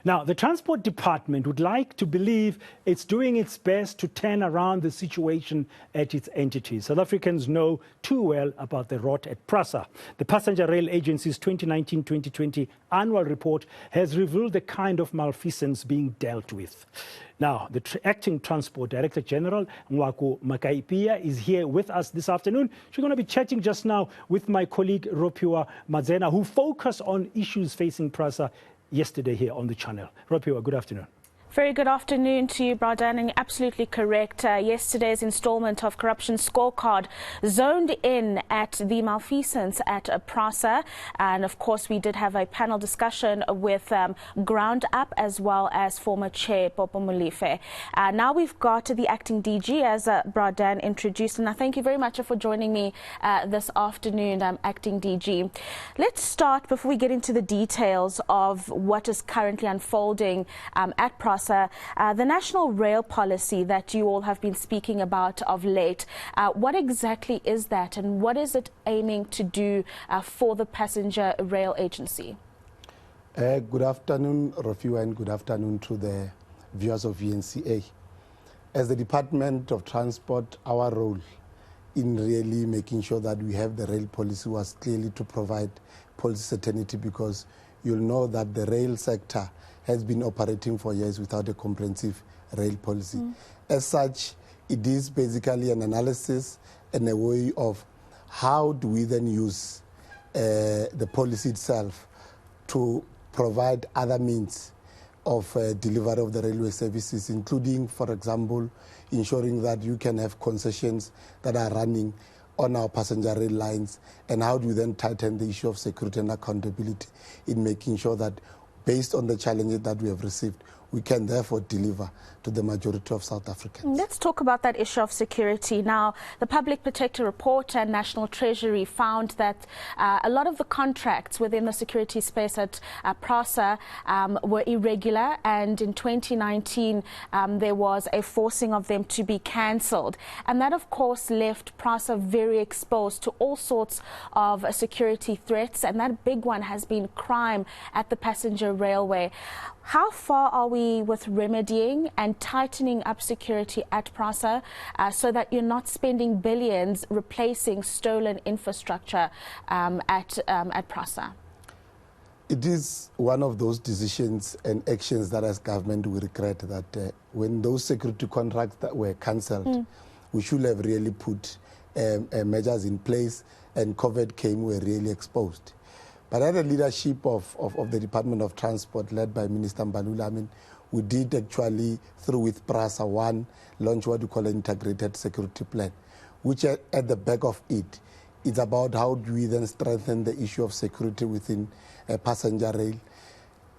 Now, the Transport Department would like to believe it's doing its best to turn around the situation at its entities. South Africans know too well about the rot at PRASA. The Passenger Rail Agency's 2019-2020 annual report has revealed the kind of malfeasance being dealt with. Now, the Acting Transport Director General, Ngwako Makaipia, is here with us this afternoon. She's going to be chatting just now with my colleague, Ropiwa Mazena, who focused on issues facing PRASA yesterday here on the channel. Ropiwa, good afternoon. Very good afternoon to you, Bradan, and absolutely correct. Yesterday's installment of Corruption Scorecard zoned in at the malfeasance at PRASA, and of course we did have a panel discussion with Ground Up as well as former Chair Popo Molefe. Now we've got the Acting DG, as Bradan introduced, and I thank you very much for joining me this afternoon, Acting DG. Let's start, before we get into the details of what is currently unfolding at PRASA, the national rail policy that you all have been speaking about of late. What exactly is that, and what is it aiming to do for the Passenger Rail Agency? Good afternoon, Rofiwa, and good afternoon to the viewers of VNCA. As the Department of Transport, our role in really making sure that we have the rail policy was clearly to provide policy certainty, because you'll know that the rail sector has been operating for years without a comprehensive rail policy. As such, it is basically an analysis and a way of how do we then use the policy itself to provide other means of delivery of the railway services, including, for example, ensuring that you can have concessions that are running on our passenger rail lines, and how do we then tighten the issue of security and accountability in making sure that, based on the challenges that we have received, we can therefore deliver to the majority of South Africans. Let's talk about that issue of security. Now, the Public Protector Report and National Treasury found that a lot of the contracts within the security space at PRASA were irregular, and in 2019 there was a forcing of them to be cancelled. And that, of course, left PRASA very exposed to all sorts of security threats, and that big one has been crime at the passenger railway. How far are we with remedying and tightening up security at PRASA so that you're not spending billions replacing stolen infrastructure at PRASA? It is one of those decisions and actions that as government we regret, that when those security contracts that were cancelled, we should have really put measures in place, and COVID came, were really exposed. But under the leadership of the Department of Transport, led by Minister Mbalula, we did actually, through with PRASA, launch what we call an integrated security plan, which at the back of it is about how do we then strengthen the issue of security within passenger rail.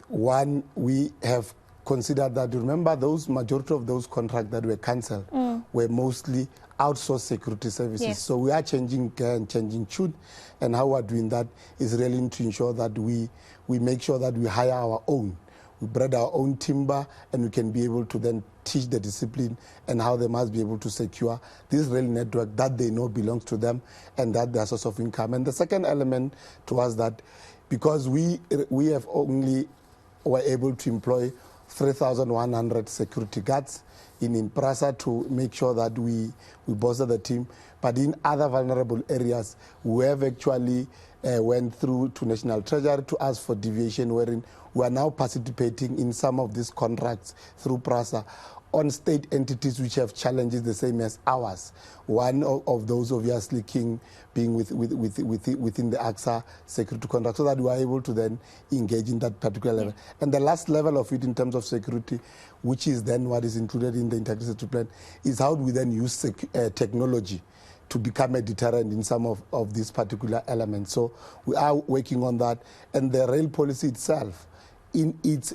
One, we have considered that, remember, those majority of those contracts that were cancelled were mostly outsourced security services. Yes. So we are changing gear and changing tune, and how we're doing that is really to ensure that we make sure that we hire our own. We bred our own timber, and we can be able to then teach the discipline and how they must be able to secure this rail network that they know belongs to them and that their source of income. And the second element was that, because we have only were able to employ 3,100 security guards in PRASA to make sure that we bolster the team. But in other vulnerable areas, we have actually went through to National Treasury to ask for deviation, wherein we are now participating in some of these contracts through PRASA on state entities which have challenges the same as ours. One of those obviously being within the AXA security contract, so that we are able to then engage in that particular level. And the last level of it in terms of security, which is then what is included in the integrated security plan, is how do we then use technology to become a deterrent in some of these particular elements. So we are working on that. And the rail policy itself, in its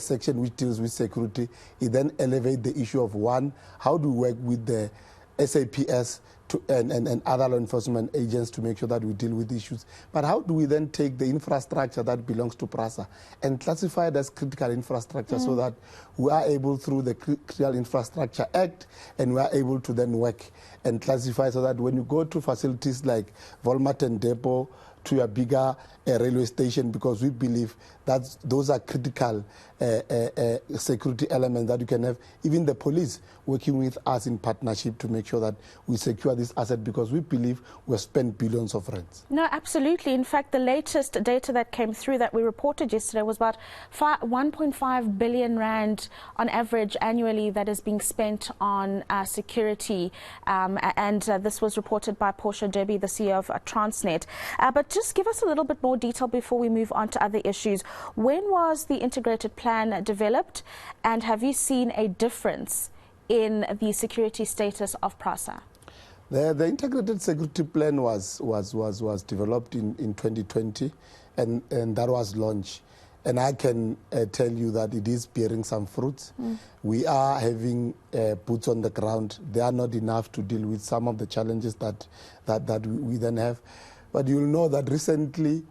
section which deals with security, it then elevates the issue of, one, how do we work with the SAPS and other law enforcement agents to make sure that we deal with issues. But how do we then take the infrastructure that belongs to PRASA and classify it as critical infrastructure, so that we are able, through the Critical Infrastructure Act, and we are able to then work and classify, so that when you go to facilities like Volmaten Depot, to a bigger railway station, because we believe that those are critical security elements that you can have. Even the police working with us in partnership to make sure that we secure this asset, because we believe we have spent billions of rands. No, absolutely. In fact, the latest data that came through that we reported yesterday was about 1.5 billion rand on average annually that is being spent on security. This was reported by Portia Derby, the CEO of Transnet. But just give us a little bit more detail before we move on to other issues. When was the integrated plan developed, and have you seen a difference in the security status of PRASA? The integrated security plan was developed in 2020, and that was launched. And I can tell you that it is bearing some fruits. We are having boots on the ground. They are not enough to deal with some of the challenges that we then have. But you'll know that recently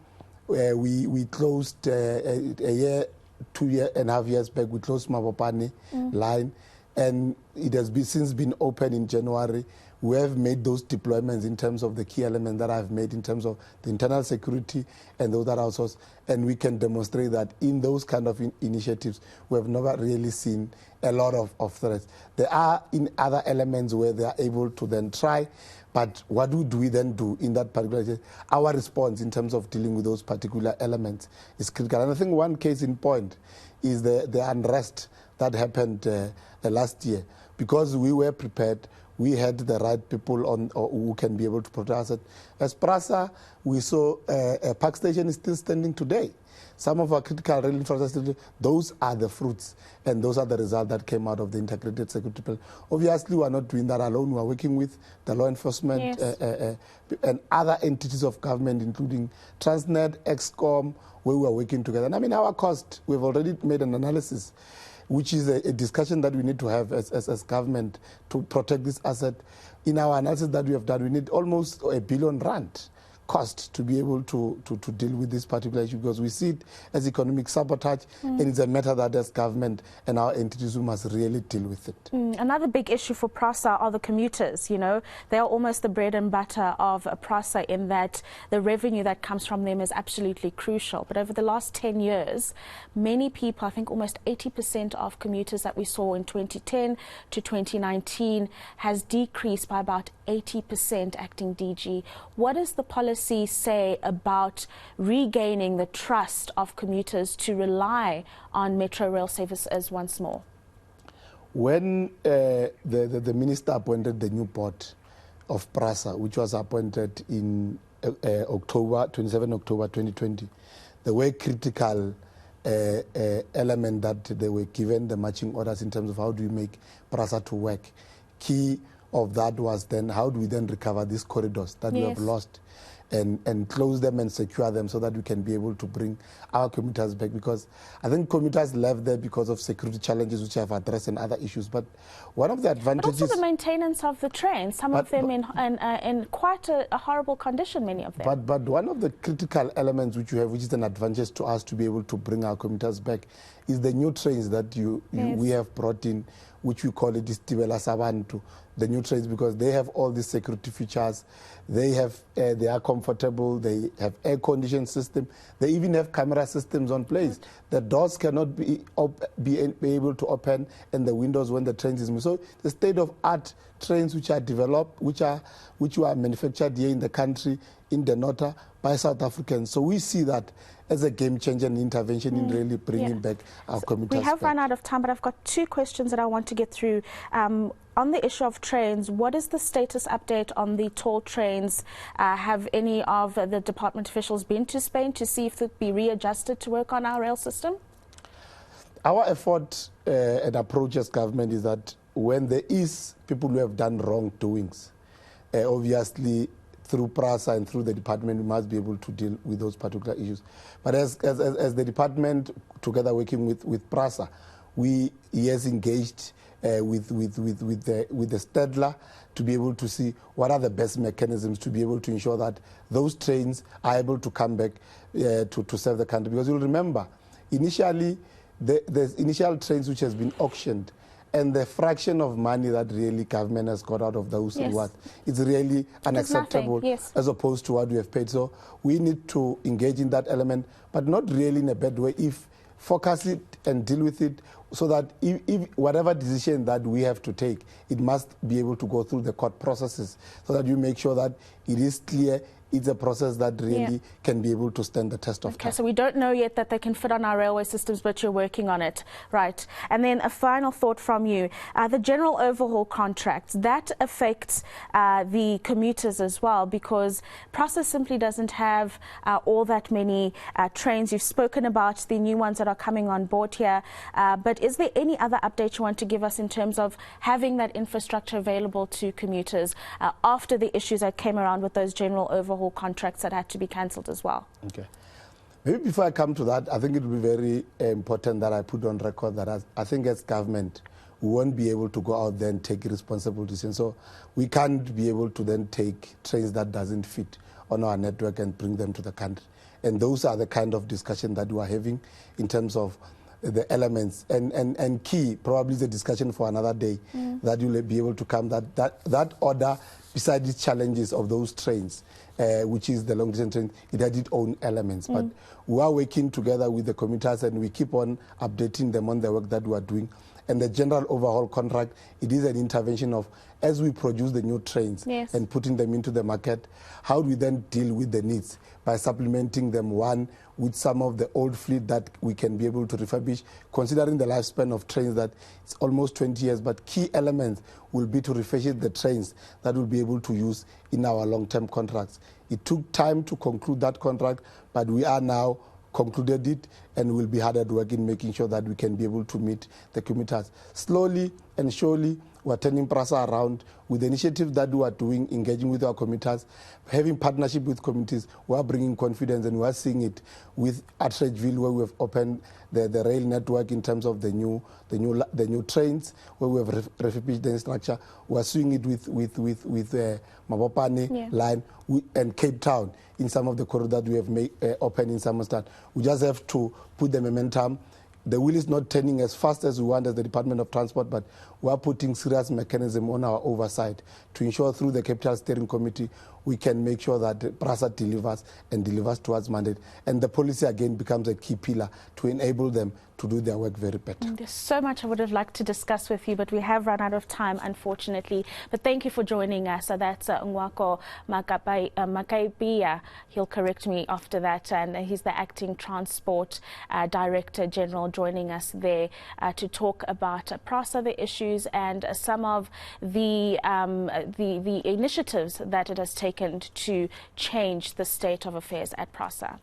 we closed a year, 2.5 years back, we closed Mabopane line, and it has since been open in January. We have made those deployments in terms of the key elements that I've made in terms of the internal security and those that are outsourced, and we can demonstrate that in those kind of initiatives, we have never really seen a lot of threats. There are in other elements where they are able to then try, but what would we then do in that particular case? Our response in terms of dealing with those particular elements is critical. And I think one case in point is the unrest that happened last year. Because we were prepared, we had the right people on who can be able to protect us. As PRASA, we saw a park station is still standing today. Some of our critical rail infrastructure, those are the fruits, and those are the results that came out of the integrated security plan. Obviously, we are not doing that alone. We are working with the law enforcement and other entities of government, including Transnet, EXCOM, where we are working together. And I mean, our cost, we've already made an analysis, which is a discussion that we need to have as government to protect this asset. In our analysis that we have done, we need almost R1 billion cost to be able to deal with this particular issue, because we see it as economic sabotage, and it's a matter that as government and our entities we must really deal with it. Another big issue for PRASA are the commuters. You know, they are almost the bread and butter of PRASA, in that the revenue that comes from them is absolutely crucial. But over the last 10 years, many people, I think almost 80% of commuters that we saw in 2010 to 2019 has decreased by about 80%, acting DG. What does the policy say about regaining the trust of commuters to rely on Metro Rail services once more? When the minister appointed the new board of PRASA, which was appointed in October 2020, the way critical element that they were given the marching orders in terms of how do we make PRASA to work. Key of that was then how do we then recover these corridors that we have lost, and close them and secure them so that we can be able to bring our commuters back, because I think commuters left there because of security challenges which I've addressed and other issues. But one of the advantages... But also the maintenance of the trains, some of them in quite a horrible condition, many of them. But one of the critical elements which you have, which is an advantage to us to be able to bring our commuters back, is the new trains that we have brought in, which we call it Istibela Sabantu, the new trains, because they have all these security features. They are comfortable. They have air-conditioned system. They even have camera systems on place. The doors cannot be able to open, and the windows when the train is moving. So the state-of-art trains which are developed, which were manufactured here in the country, in the Nota, by South Africans. So we see that as a game changer and intervention in really bringing back our commuters. We have run out of time, but I've got two questions that I want to get through. On the issue of trains, what is the status update on the toll trains? Have any of the department officials been to Spain to see if they'll be readjusted to work on our rail system? Our effort and approach as government is that when there is people who have done wrongdoings, obviously through PRASA and through the department, we must be able to deal with those particular issues. But as the department, together working with PRASA, we engaged with the Stedler to be able to see what are the best mechanisms to be able to ensure that those trains are able to come back to serve the country. Because you'll remember, initially, the initial trains which has been auctioned and the fraction of money that really government has got out of those rewards, it's really unacceptable as opposed to what we have paid. So we need to engage in that element, but not really in a bad way. If focus it and deal with it, so that if whatever decision that we have to take, it must be able to go through the court processes, so that you make sure that it is clear. It's a process that really can be able to stand the test of time. So we don't know yet that they can fit on our railway systems, but you're working on it, right? And then a final thought from you. The general overhaul contracts, that affects the commuters as well, because PRASA simply doesn't have all that many trains. You've spoken about the new ones that are coming on board here, but is there any other update you want to give us in terms of having that infrastructure available to commuters after the issues that came around with those general overhaul contracts that had to be cancelled as well? Okay. Maybe before I come to that, I think it will be very important that I put on record that I think as government, we won't be able to go out there and take responsible decisions. So we can't be able to then take trains that doesn't fit on our network and bring them to the country. And those are the kind of discussion that we are having in terms of the elements and key, probably the discussion for another day, that you'll be able to come, that order beside the challenges of those trains, which is the long distance train, it had its own elements. But we are working together with the commuters, and we keep on updating them on the work that we are doing. And the general overhaul contract, it is an intervention of, as we produce the new trains and putting them into the market, how do we then deal with the needs by supplementing them, one, with some of the old fleet that we can be able to refurbish, considering the lifespan of trains that it's almost 20 years, but key elements will be to refurbish the trains that we'll be able to use in our long-term contracts. It took time to conclude that contract, but we are now concluded it, and we'll be hard at work in making sure that we can be able to meet the commuters. Slowly and surely, we're turning PRASA around with the initiative that we are doing, engaging with our commuters, having partnership with communities. We are bringing confidence, and we are seeing it with Atteridgeville, where we have opened the rail network in terms of the new trains, where we have refurbished the structure. We are seeing it with Mabopane line and Cape Town in some of the corridors that we have made open in Somerset. We just have to put the momentum. The wheel is not turning as fast as we want as the Department of Transport, but we are putting serious mechanism on our oversight to ensure through the Capital Steering Committee we can make sure that PRASA delivers and delivers towards mandate. And the policy again becomes a key pillar to enable them to do their work very better. There's so much I would have liked to discuss with you, but we have run out of time, unfortunately. But thank you for joining us. So that's Nwako Makaibia. He'll correct me after that. And he's the Acting Transport Director General, joining us there to talk about PRASA, the issues, and some of the initiatives that it has taken to change the state of affairs at PRASA.